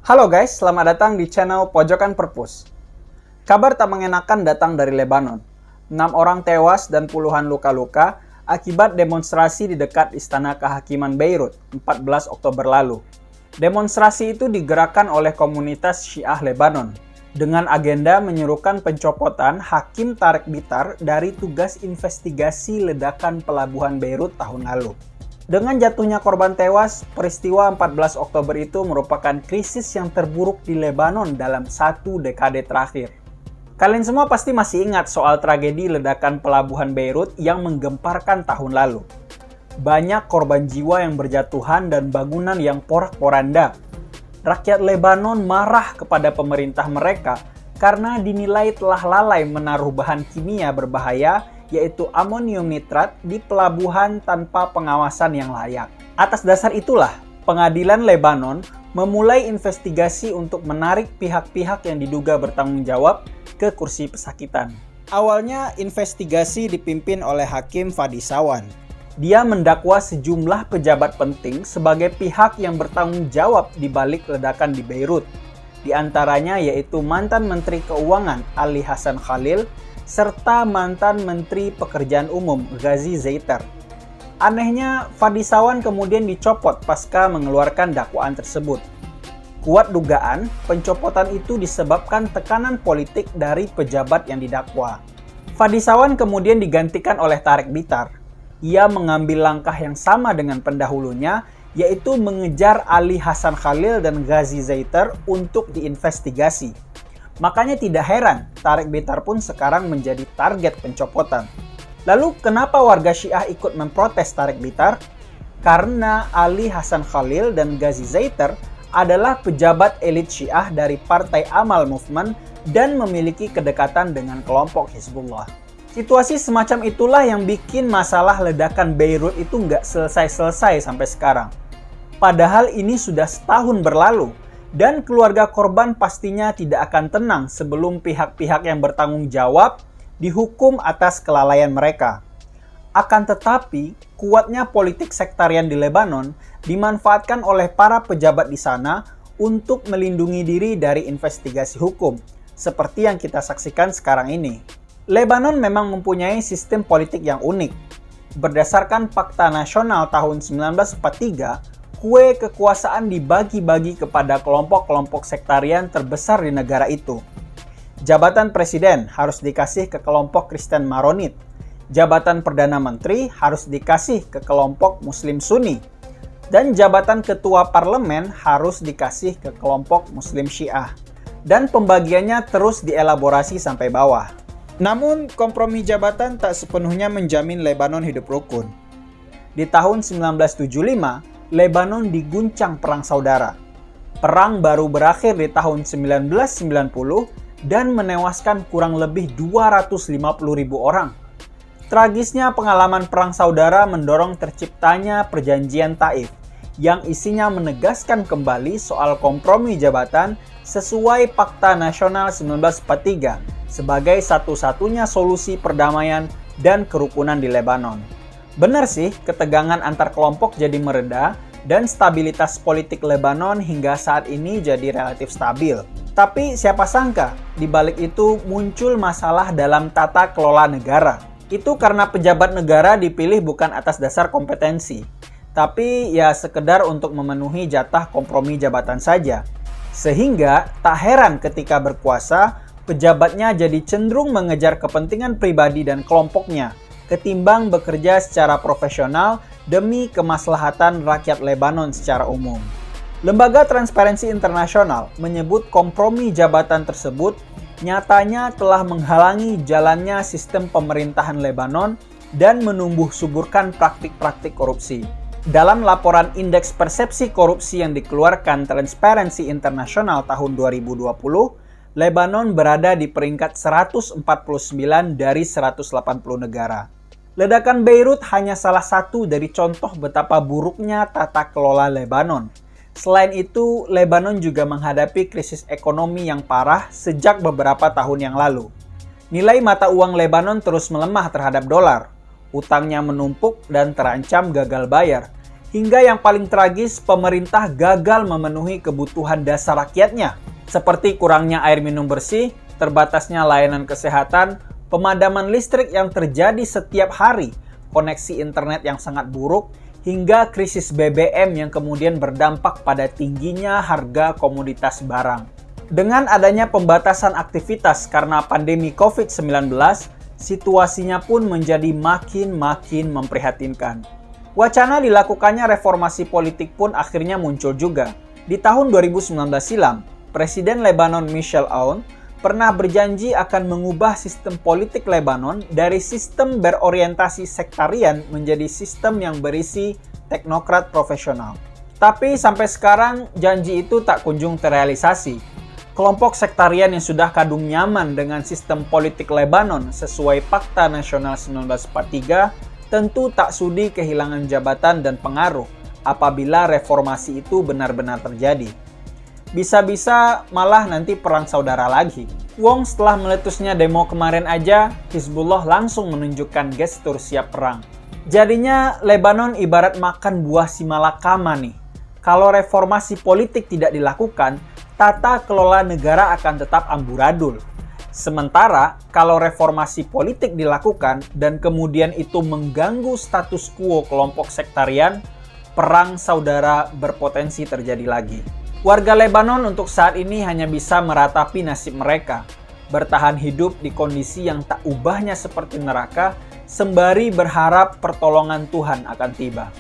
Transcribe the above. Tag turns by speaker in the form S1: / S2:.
S1: Halo guys, selamat datang di channel Pojokan Perpus. Kabar tak mengenakan datang dari Lebanon. 6 orang tewas dan puluhan luka-luka akibat demonstrasi di dekat Istana Kehakiman Beirut 14 Oktober lalu. Demonstrasi itu digerakkan oleh komunitas Syiah Lebanon dengan agenda menyerukan pencopotan Hakim Tarek Bitar dari tugas investigasi ledakan pelabuhan Beirut tahun lalu. Dengan jatuhnya korban tewas, peristiwa 14 Oktober itu merupakan krisis yang terburuk di Lebanon dalam 1 dekade terakhir. Kalian semua pasti masih ingat soal tragedi ledakan pelabuhan Beirut yang menggemparkan tahun lalu. Banyak korban jiwa yang berjatuhan dan bangunan yang porak-poranda. Rakyat Lebanon marah kepada pemerintah mereka karena dinilai telah lalai menaruh bahan kimia berbahaya yaitu amonium nitrat di pelabuhan tanpa pengawasan yang layak. Atas dasar itulah, pengadilan Lebanon memulai investigasi untuk menarik pihak-pihak yang diduga bertanggung jawab ke kursi pesakitan. Awalnya, investigasi dipimpin oleh Hakim Fadi Sawan. Dia mendakwa sejumlah pejabat penting sebagai pihak yang bertanggung jawab di balik ledakan di Beirut. Di antaranya yaitu mantan Menteri Keuangan Ali Hassan Khalil, serta mantan Menteri Pekerjaan Umum Ghazi Zeiter. Anehnya, Fadi Sawan kemudian dicopot pasca mengeluarkan dakwaan tersebut. Kuat dugaan, pencopotan itu disebabkan tekanan politik dari pejabat yang didakwa. Fadi Sawan kemudian digantikan oleh Tarek Bitar. Ia mengambil langkah yang sama dengan pendahulunya, yaitu mengejar Ali Hassan Khalil dan Ghazi Zeiter untuk diinvestigasi. Makanya tidak heran, Tarek Bitar pun sekarang menjadi target pencopotan. Lalu kenapa warga Syiah ikut memprotes Tarek Bitar? Karena Ali Hassan Khalil dan Ghazi Zeiter adalah pejabat elit Syiah dari Partai Amal Movement dan memiliki kedekatan dengan kelompok Hizbullah. Situasi semacam itulah yang bikin masalah ledakan Beirut itu nggak selesai-selesai sampai sekarang. Padahal ini sudah setahun berlalu. Dan keluarga korban pastinya tidak akan tenang sebelum pihak-pihak yang bertanggung jawab dihukum atas kelalaian mereka. Akan tetapi, kuatnya politik sektarian di Lebanon dimanfaatkan oleh para pejabat di sana untuk melindungi diri dari investigasi hukum, seperti yang kita saksikan sekarang ini. Lebanon memang mempunyai sistem politik yang unik. Berdasarkan Fakta Nasional tahun 1943, kue kekuasaan dibagi-bagi kepada kelompok-kelompok sektarian terbesar di negara itu. Jabatan presiden harus dikasih ke kelompok Kristen Maronit. Jabatan Perdana Menteri harus dikasih ke kelompok Muslim Sunni. Dan jabatan ketua parlemen harus dikasih ke kelompok Muslim Syiah. Dan pembagiannya terus dielaborasi sampai bawah. Namun, kompromi jabatan tak sepenuhnya menjamin Lebanon hidup rukun. Di tahun 1975, Lebanon diguncang perang saudara. Perang baru berakhir di tahun 1990 dan menewaskan kurang lebih 250.000 orang. Tragisnya pengalaman perang saudara mendorong terciptanya Perjanjian Taif yang isinya menegaskan kembali soal kompromi jabatan sesuai Fakta Nasional 1943 sebagai satu-satunya solusi perdamaian dan kerukunan di Lebanon. Benar sih, ketegangan antar kelompok jadi mereda dan stabilitas politik Lebanon hingga saat ini jadi relatif stabil. Tapi siapa sangka, di balik itu muncul masalah dalam tata kelola negara. Itu karena pejabat negara dipilih bukan atas dasar kompetensi, tapi ya sekedar untuk memenuhi jatah kompromi jabatan saja. Sehingga tak heran ketika berkuasa, pejabatnya jadi cenderung mengejar kepentingan pribadi dan kelompoknya, ketimbang bekerja secara profesional demi kemaslahatan rakyat Lebanon secara umum. Lembaga Transparansi Internasional menyebut kompromi jabatan tersebut nyatanya telah menghalangi jalannya sistem pemerintahan Lebanon dan menumbuh suburkan praktik-praktik korupsi. Dalam laporan Indeks Persepsi Korupsi yang dikeluarkan Transparansi Internasional tahun 2020, Lebanon berada di peringkat 149 dari 180 negara. Ledakan Beirut hanya salah satu dari contoh betapa buruknya tata kelola Lebanon. Selain itu, Lebanon juga menghadapi krisis ekonomi yang parah sejak beberapa tahun yang lalu. Nilai mata uang Lebanon terus melemah terhadap dolar. Utangnya menumpuk dan terancam gagal bayar. Hingga yang paling tragis, pemerintah gagal memenuhi kebutuhan dasar rakyatnya, seperti kurangnya air minum bersih, terbatasnya layanan kesehatan, pemadaman listrik yang terjadi setiap hari, koneksi internet yang sangat buruk, hingga krisis BBM yang kemudian berdampak pada tingginya harga komoditas barang. Dengan adanya pembatasan aktivitas karena pandemi COVID-19, situasinya pun menjadi makin memprihatinkan. Wacana dilakukannya reformasi politik pun akhirnya muncul juga. Di tahun 2019 silam, Presiden Lebanon Michel Aoun pernah berjanji akan mengubah sistem politik Lebanon dari sistem berorientasi sektarian menjadi sistem yang berisi teknokrat profesional. Tapi sampai sekarang janji itu tak kunjung terrealisasi. Kelompok sektarian yang sudah kadung nyaman dengan sistem politik Lebanon sesuai Fakta Nasional 1943 tentu tak sudi kehilangan jabatan dan pengaruh apabila reformasi itu benar-benar terjadi. Bisa-bisa malah nanti perang saudara lagi. Wong setelah meletusnya demo kemarin aja, Hizbullah langsung menunjukkan gestur siap perang. Jadinya Lebanon ibarat makan buah si malakama nih. Kalau reformasi politik tidak dilakukan, tata kelola negara akan tetap amburadul. Sementara, kalau reformasi politik dilakukan dan kemudian itu mengganggu status quo kelompok sektarian, perang saudara berpotensi terjadi lagi. Warga Lebanon untuk saat ini hanya bisa meratapi nasib mereka, bertahan hidup di kondisi yang tak ubahnya seperti neraka, sembari berharap pertolongan Tuhan akan tiba.